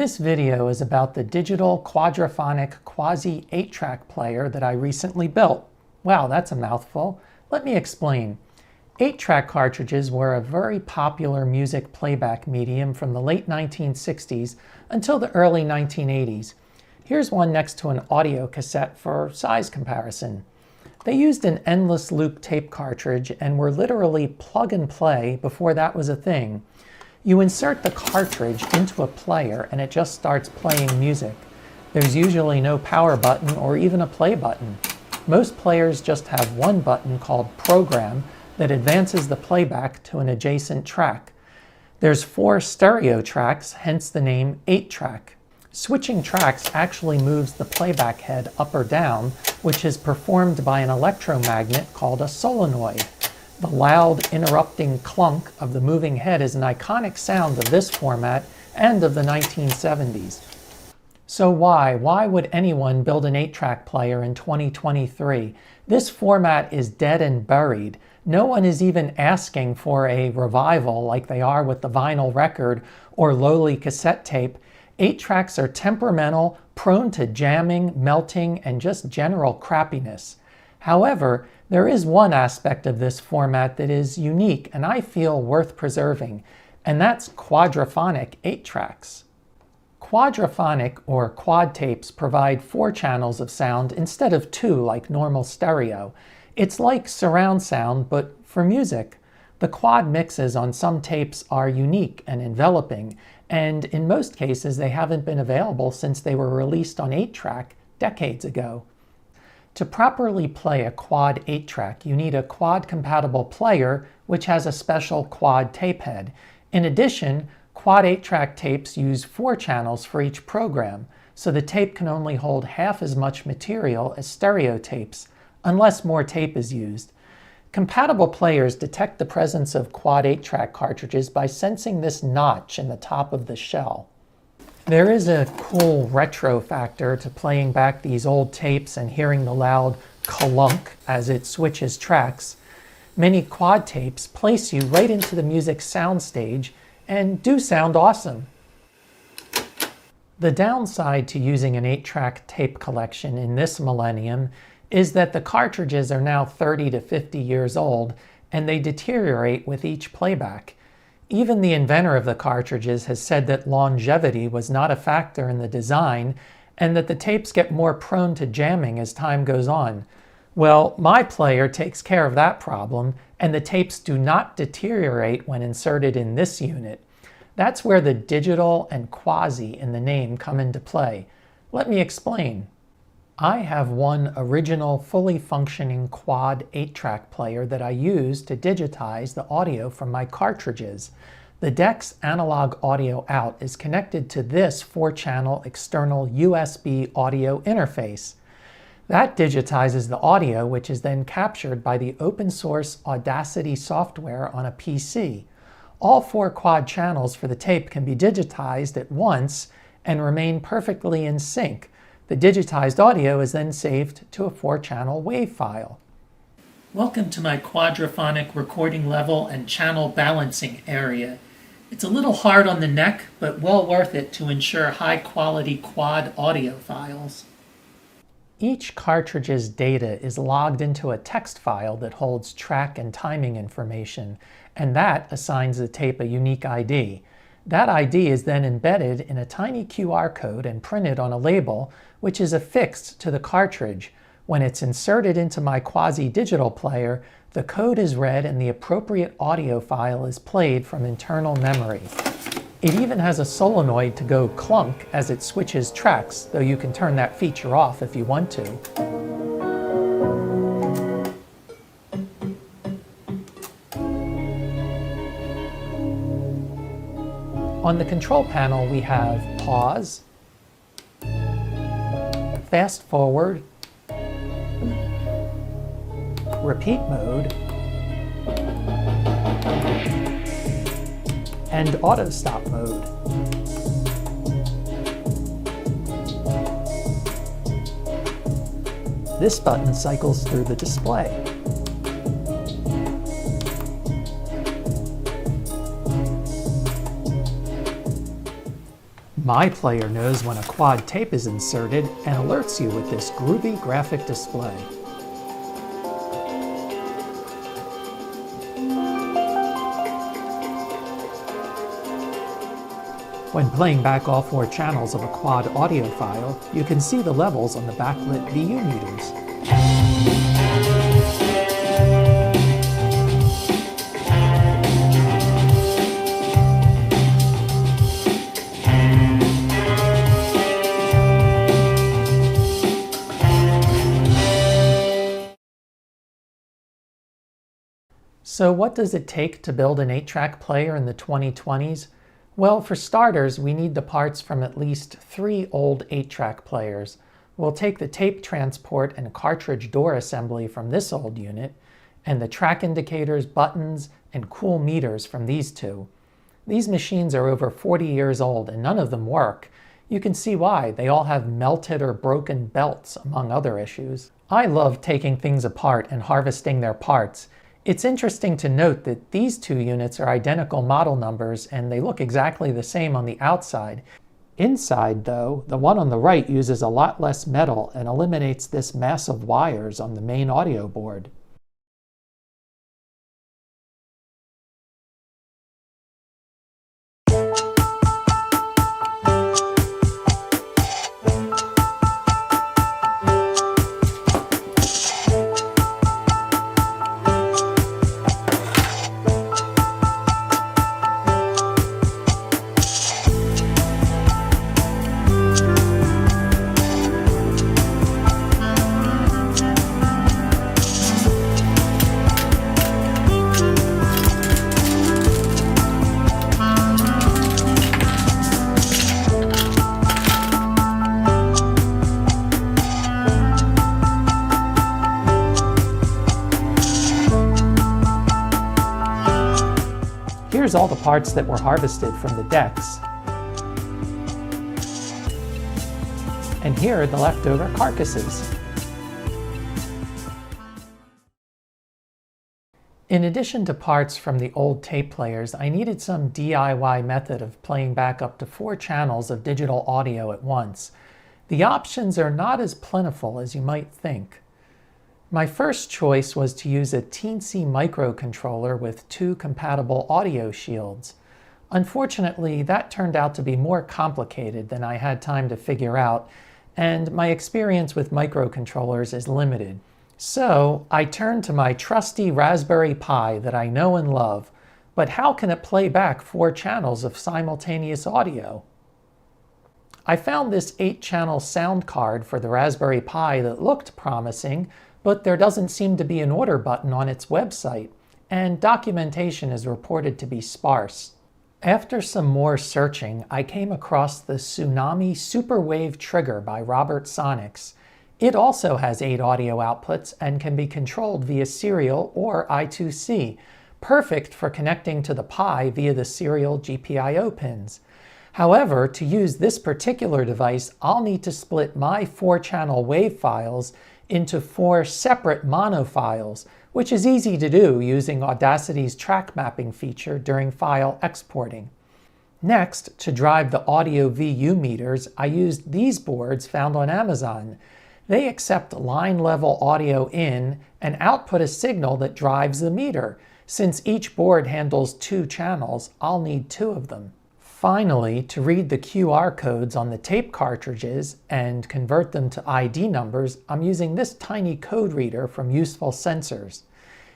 This video is about the digital quadraphonic quasi 8-track player that I recently built. Wow, that's a mouthful. Let me explain. 8-track cartridges were a very popular music playback medium from the late 1960s until the early 1980s. Here's one next to an audio cassette for size comparison. They used an endless loop tape cartridge and were literally plug and play before that was a thing. You insert the cartridge into a player and it just starts playing music. There's usually no power button or even a play button. Most players just have one button called Program that advances the playback to an adjacent track. There's 4 stereo tracks, hence the name 8-track. Switching tracks actually moves the playback head up or down, which is performed by an electromagnet called a solenoid. The loud, interrupting clunk of the moving head is an iconic sound of this format and of the 1970s. So why would anyone build an 8-track player in 2023? This format is dead and buried. No one is even asking for a revival like they are with the vinyl record or lowly cassette tape. 8-tracks are temperamental, prone to jamming, melting, and just general crappiness. However, there is one aspect of this format that is unique and I feel worth preserving, and that's quadraphonic 8-tracks. Quadraphonic or quad tapes provide 4 channels of sound instead of 2 like normal stereo. It's like surround sound, but for music. The quad mixes on some tapes are unique and enveloping, and in most cases they haven't been available since they were released on 8-track decades ago. To properly play a quad 8-track, you need a quad-compatible player which has a special quad tape head. In addition, quad 8-track tapes use 4 channels for each program, so the tape can only hold half as much material as stereo tapes, unless more tape is used. Compatible players detect the presence of quad 8-track cartridges by sensing this notch in the top of the shell. There is a cool retro factor to playing back these old tapes and hearing the loud clunk as it switches tracks. Many quad tapes place you right into the music soundstage and do sound awesome. The downside to using an 8-track tape collection in this millennium is that the cartridges are now 30 to 50 years old and they deteriorate with each playback. Even the inventor of the cartridges has said that longevity was not a factor in the design and that the tapes get more prone to jamming as time goes on. Well, my player takes care of that problem and the tapes do not deteriorate when inserted in this unit. That's where the digital and quasi in the name come into play. Let me explain. I have one original fully functioning quad 8-track player that I use to digitize the audio from my cartridges. The deck's analog audio out is connected to this 4-channel external USB audio interface. That digitizes the audio, which is then captured by the open source Audacity software on a PC. All 4 quad channels for the tape can be digitized at once and remain perfectly in sync. The digitized audio is then saved to a 4-channel WAV file. Welcome to my quadraphonic recording level and channel balancing area. It's a little hard on the neck, but well worth it to ensure high-quality quad audio files. Each cartridge's data is logged into a text file that holds track and timing information, and that assigns the tape a unique ID. That ID is then embedded in a tiny QR code and printed on a label, which is affixed to the cartridge. When it's inserted into my quasi-digital player, the code is read and the appropriate audio file is played from internal memory. It even has a solenoid to go clunk as it switches tracks, though you can turn that feature off if you want to. On the control panel, we have pause, fast forward, repeat mode, and auto stop mode. This button cycles through the display. My player knows when a quad tape is inserted and alerts you with this groovy graphic display. When playing back all 4 channels of a quad audio file, you can see the levels on the backlit VU meters. So what does it take to build an 8-track player in the 2020s? Well, for starters, we need the parts from at least 3 old 8-track players. We'll take the tape transport and cartridge door assembly from this old unit, and the track indicators, buttons, and cool meters from these 2. These machines are over 40 years old and none of them work. You can see why. They all have melted or broken belts, among other issues. I love taking things apart and harvesting their parts. It's interesting to note that these 2 units are identical model numbers and they look exactly the same on the outside. Inside, though, the one on the right uses a lot less metal and eliminates this mass of wires on the main audio board. Here's all the parts that were harvested from the decks. And here are the leftover carcasses. In addition to parts from the old tape players, I needed some DIY method of playing back up to 4 channels of digital audio at once. The options are not as plentiful as you might think. My first choice was to use a teensy microcontroller with 2 compatible audio shields. Unfortunately, that turned out to be more complicated than I had time to figure out, and my experience with microcontrollers is limited. So I turned to my trusty Raspberry Pi that I know and love, but how can it play back 4 channels of simultaneous audio? I found this 8-channel sound card for the Raspberry Pi that looked promising, but there doesn't seem to be an order button on its website, and documentation is reported to be sparse. After some more searching, I came across the Tsunami Superwave Trigger by Robert Sonics. It also has 8 audio outputs and can be controlled via serial or I2C, perfect for connecting to the Pi via the serial GPIO pins. However, to use this particular device, I'll need to split my 4-channel WAV files into 4 separate mono files, which is easy to do using Audacity's track mapping feature during file exporting. Next, to drive the audio VU meters, I used these boards found on Amazon. They accept line level audio in and output a signal that drives the meter. Since each board handles 2 channels, I'll need 2 of them. Finally, to read the QR codes on the tape cartridges and convert them to ID numbers, I'm using this tiny code reader from Useful Sensors.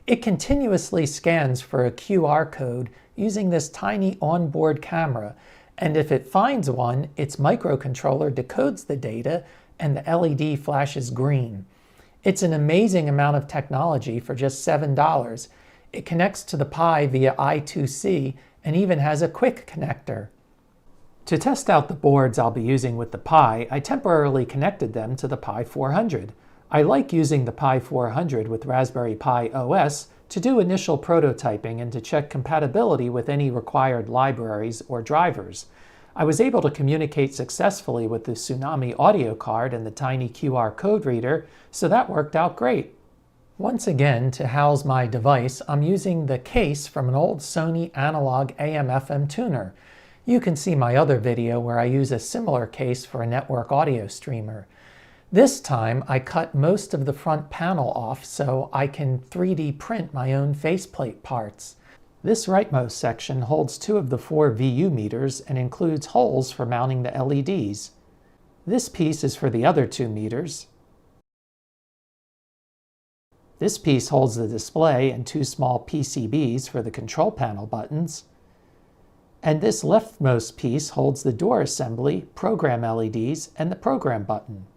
It continuously scans for a QR code using this tiny onboard camera, and if it finds one, its microcontroller decodes the data and the LED flashes green. It's an amazing amount of technology for just $7. It connects to the Pi via I2C and even has a quick connector. To test out the boards I'll be using with the Pi, I temporarily connected them to the Pi 400. I like using the Pi 400 with Raspberry Pi OS to do initial prototyping and to check compatibility with any required libraries or drivers. I was able to communicate successfully with the Tsunami audio card and the tiny QR code reader, so that worked out great. Once again, to house my device, I'm using the case from an old Sony analog AM/FM tuner. You can see my other video where I use a similar case for a network audio streamer. This time I cut most of the front panel off so I can 3D print my own faceplate parts. This rightmost section holds 2 of the 4 VU meters and includes holes for mounting the LEDs. This piece is for the other 2 meters. This piece holds the display and 2 small PCBs for the control panel buttons. And this leftmost piece holds the door assembly, program LEDs, and the program button.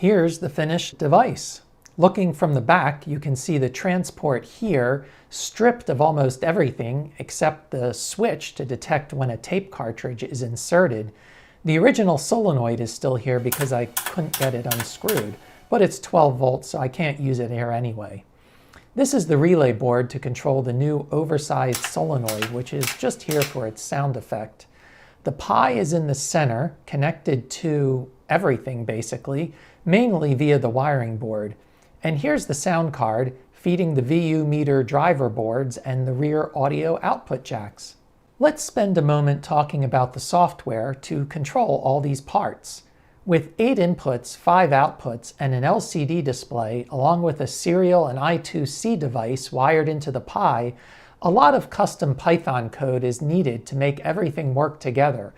Here's the finished device. Looking from the back, you can see the transport here stripped of almost everything except the switch to detect when a tape cartridge is inserted. The original solenoid is still here because I couldn't get it unscrewed, but it's 12 volts, so I can't use it here anyway. This is the relay board to control the new oversized solenoid, which is just here for its sound effect. The Pi is in the center, connected to everything basically, mainly via the wiring board. And here's the sound card feeding the VU meter driver boards and the rear audio output jacks. Let's spend a moment talking about the software to control all these parts. With 8 inputs, 5 outputs, and an LCD display, along with a serial and I2C device wired into the Pi, a lot of custom Python code is needed to make everything work together.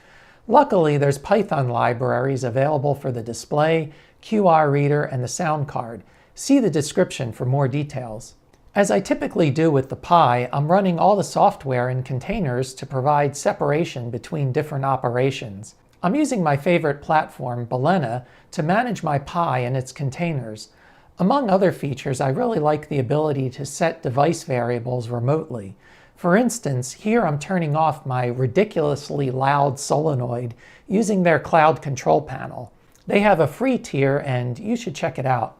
Luckily, there's Python libraries available for the display, QR reader, and the sound card. See the description for more details. As I typically do with the Pi, I'm running all the software in containers to provide separation between different operations. I'm using my favorite platform, Balena, to manage my Pi and its containers. Among other features, I really like the ability to set device variables remotely. For instance, here I'm turning off my ridiculously loud solenoid using their cloud control panel. They have a free tier and you should check it out.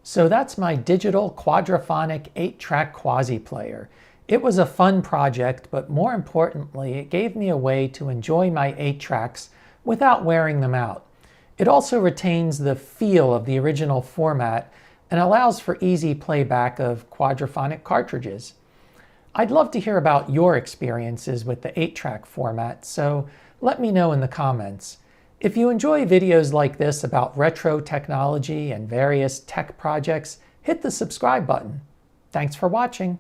So that's my digital quadraphonic 8-track quasi player. It was a fun project, but more importantly, it gave me a way to enjoy my 8 tracks without wearing them out. It also retains the feel of the original format and allows for easy playback of quadraphonic cartridges. I'd love to hear about your experiences with the 8-track format, so let me know in the comments. If you enjoy videos like this about retro technology and various tech projects, hit the subscribe button. Thanks for watching.